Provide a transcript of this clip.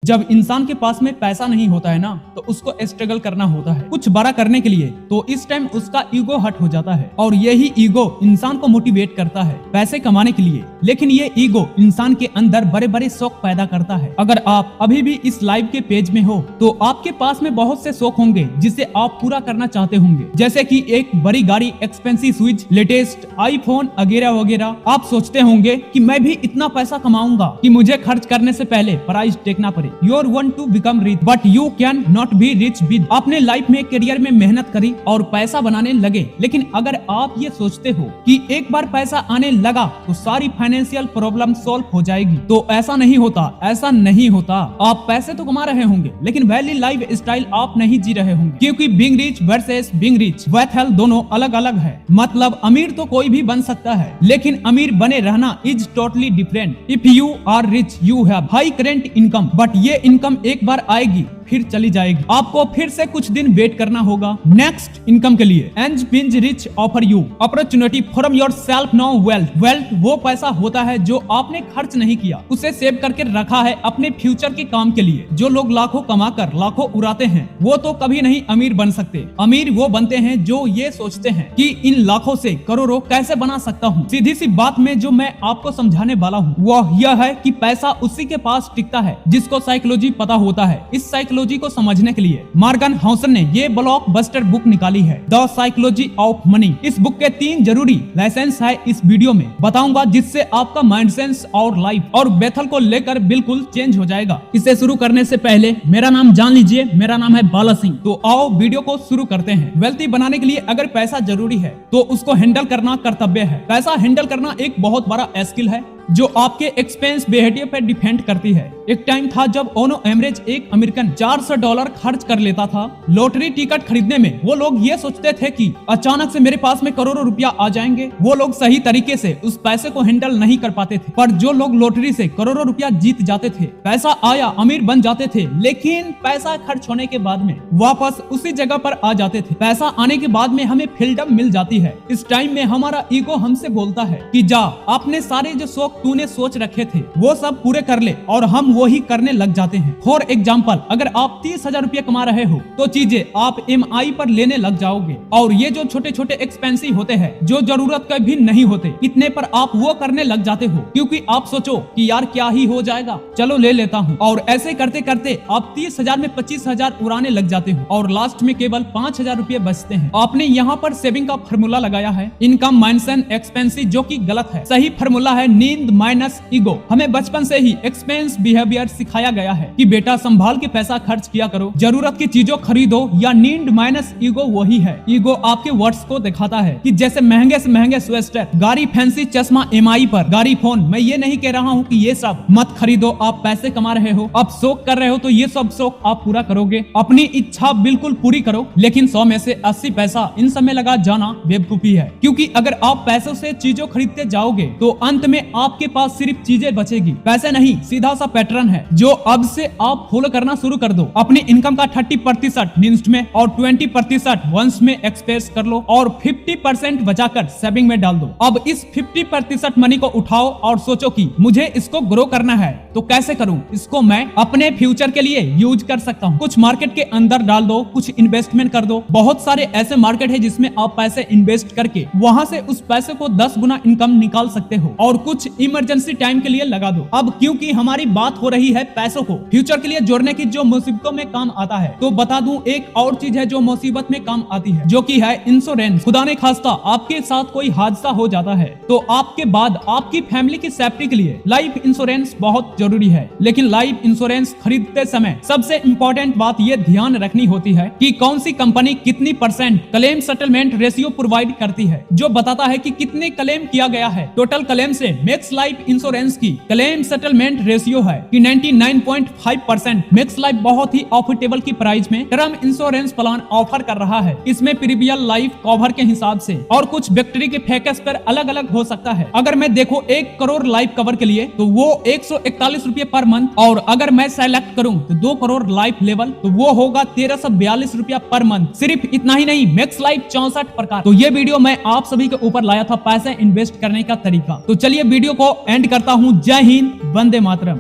जब इंसान के पास में पैसा नहीं होता है ना, तो उसको स्ट्रगल करना होता है कुछ बड़ा करने के लिए। तो इस टाइम उसका ईगो हट हो जाता है और यही ईगो इंसान को मोटिवेट करता है पैसे कमाने के लिए। लेकिन ये ईगो इंसान के अंदर बड़े बड़े शौक पैदा करता है। अगर आप अभी भी इस लाइव के पेज में हो तो आपके पास में बहुत से शौक होंगे जिसे आप पूरा करना चाहते होंगे, जैसे कि एक बड़ी गाड़ी, एक्सपेंसिव स्विच, लेटेस्ट आईफोन वगैरह वगैरह। आप सोचते होंगे कि मैं भी इतना पैसा कमाऊंगा कि मुझे खर्च करने से पहले प्राइस देखना पड़े। You want to become rich, but you can not be rich with। आपने लाइफ में करियर में मेहनत करी और पैसा बनाने लगे, लेकिन अगर आप ये सोचते हो कि एक बार पैसा आने लगा तो सारी फाइनेंशियल प्रॉब्लम सॉल्व हो जाएगी, तो ऐसा नहीं होता, ऐसा नहीं होता। आप पैसे तो कमा रहे होंगे लेकिन वैली लाइफ स्टाइल आप नहीं जी रहे होंगे, क्योंकि being rich versus being rich with health दोनों अलग अलग है। मतलब अमीर तो कोई भी बन सकता है, लेकिन अमीर बने रहना is totally different. If you are rich you have high current income, but ये इनकम एक बार आएगी फिर चली जाएगी। आपको फिर से कुछ दिन वेट करना होगा नेक्स्ट इनकम के लिए। And being rich offer you opportunity from yourself no wealth. Wealth वो पैसा होता है जो आपने खर्च नहीं किया, उसे सेव करके रखा है अपने फ्यूचर के काम के लिए। जो लोग लाखों कमाकर लाखों उड़ाते हैं वो तो कभी नहीं अमीर बन सकते। अमीर वो बनते हैं जो ये सोचते हैं कि इन लाखों से करोड़ों कैसे बना सकता हूँ। सीधी सी बात में जो मैं आपको समझाने वाला हूँ वह यह है कि पैसा उसी के पास टिकता है जिसको साइकोलॉजी पता होता है। इस साइकोलॉजी को समझने के लिए मॉर्गन हाउसल ने ये ब्लॉकबस्टर बुक निकाली है, द साइकोलॉजी ऑफ मनी। इस बुक के 3 जरूरी लेसन्स है इस वीडियो में बताऊंगा, जिससे आपका माइंड सेंस और लाइफ और बेथल को लेकर बिल्कुल चेंज हो जाएगा। इसे शुरू करने से पहले मेरा नाम जान लीजिए, मेरा नाम है बाला सिंह। तो आओ वीडियो को शुरू करते हैं। वेल्थी बनाने के लिए अगर पैसा जरूरी है तो उसको हैंडल करना कर्तव्य है। पैसा हैंडल करना एक बहुत बड़ा स्किल है जो आपके एक्सपेंस बिहेवियर पर डिपेंड करती है। एक टाइम था जब ऑन एवरेज एक अमेरिकन $400 खर्च कर लेता था लॉटरी टिकट खरीदने में। वो लोग ये सोचते थे कि अचानक से मेरे पास में करोड़ों रुपया आ जाएंगे। वो लोग सही तरीके से उस पैसे को हैंडल नहीं कर पाते थे। पर जो लोग लॉटरी से करोड़ों रुपया जीत जाते थे, पैसा आया, अमीर बन जाते थे, लेकिन पैसा खर्च होने के बाद में वापस उसी जगह पर आ जाते थे। पैसा आने के बाद में हमें फ्रीडम मिल जाती है। इस टाइम में हमारा ईगो हमसे बोलता है कि जा, आपने सारे जो शौक तूने सोच रखे थे वो सब पूरे कर ले, और हम वो ही करने लग जाते हैं। फॉर एग्जाम्पल, अगर आप 30,000 रुपया कमा रहे हो तो चीजें आप EMI पर लेने लग जाओगे, और ये जो छोटे छोटे एक्सपेंसिव होते हैं जो जरूरत के भी नहीं होते, इतने पर आप वो करने लग जाते हो क्योंकि आप सोचो कि यार क्या ही हो जाएगा, चलो ले लेता हूँ। और ऐसे करते करते आप 30,000 में 25,000 उड़ाने लग जाते हो और लास्ट में केवल 5,000 रुपये बचते हैं। आपने यहाँ पर सेविंग का फार्मूला लगाया है इनकम माइनस एक्सपेंसिव, जो कि गलत है। सही फार्मूला है नींद माइनस ईगो। हमें बचपन से ही एक्सपेंस बिहेवियर सिखाया गया है कि बेटा संभाल के पैसा खर्च किया करो, जरूरत की चीजों खरीदो, या नींद माइनस ईगो वही है। ईगो आपके वर्ड्स को दिखाता है कि जैसे महंगे से महंगे स्वेटर, गाड़ी, फैंसी चश्मा, EMI पर, गाड़ी, फोन। मैं ये नहीं कह रहा हूँ कि ये सब मत खरीदो। आप पैसे कमा रहे हो, आप शौक कर रहे हो, तो ये सब शौक आप पूरा करोगे। अपनी इच्छा बिल्कुल पूरी करो, लेकिन 100 में से 80 पैसा इन सब में लगा जाना बेवकूफी है। क्योंकि अगर आप पैसों से चीजों खरीदते जाओगे तो अंत में आपके पास सिर्फ चीजें बचेगी, पैसे नहीं। सीधा सा पैटर्न है जो अब से आप फॉलो करना शुरू कर दो। अपनी इनकम का 30% निफ्ट में और 20% वंश में एक्सपेंस कर लो और 50% बचाकर सेविंग में डाल दो। अब इस 50% मनी को उठाओ और सोचो कि मुझे इसको ग्रो करना है, तो कैसे करूं? इसको मैं अपने फ्यूचर के लिए यूज कर सकता हूं। कुछ मार्केट के अंदर डाल दो, कुछ इन्वेस्टमेंट कर दो। बहुत सारे ऐसे मार्केट है जिसमें आप पैसे इन्वेस्ट करके वहां से उस पैसे को 10 गुना इनकम निकाल सकते हो और कुछ इमरजेंसी टाइम के लिए लगा दो। अब क्योंकि हमारी बात हो रही है पैसों को फ्यूचर के लिए जोड़ने की, जो मुसीबतों में काम आता है, तो बता दूं एक और चीज है जो मुसीबत में काम आती है, जो कि है इंश्योरेंस। खुदा ने खास्ता आपके साथ कोई हादसा हो जाता है तो आपके बाद आपकी फैमिली की सेफ्टी के लिए लाइफ इंश्योरेंस बहुत जरूरी है। लेकिन लाइफ इंश्योरेंस खरीदते समय सबसे इम्पोर्टेंट बात ये ध्यान रखनी होती है कि कौन सी कंपनी कितनी % क्लेम सेटलमेंट रेशियो प्रोवाइड करती है, जो बताता है कि कितने क्लेम किया गया है। टोटल क्लेम से मैक्स लाइफ इंश्योरेंस की क्लेम सेटलमेंट रेशियो है कि 99.5%। मैक्स लाइफ बहुत ही अफोर्डेबल की प्राइस में टर्म इंश्योरेंस प्लान ऑफर कर रहा है। इसमें प्रीमियम लाइफ कवर के हिसाब से और कुछ व्यक्ति के पैकेज पर अलग अलग हो सकता है। अगर मैं देखो 1 करोड़ लाइफ कवर के लिए तो वो 141 रुपए पर मंथ, और अगर मैं सेलेक्ट करूं तो 2 करोड़ लाइफ लेवल तो वो होगा 1342 रुपया पर मंथ। सिर्फ इतना ही नहीं, मैक्स लाइफ 64 प्रकार। तो ये वीडियो मैं आप सभी के ऊपर लाया था पैसे इन्वेस्ट करने का तरीका। तो चलिए वीडियो को एंड करता हूँ। जय हिंद, वंदे मातरम।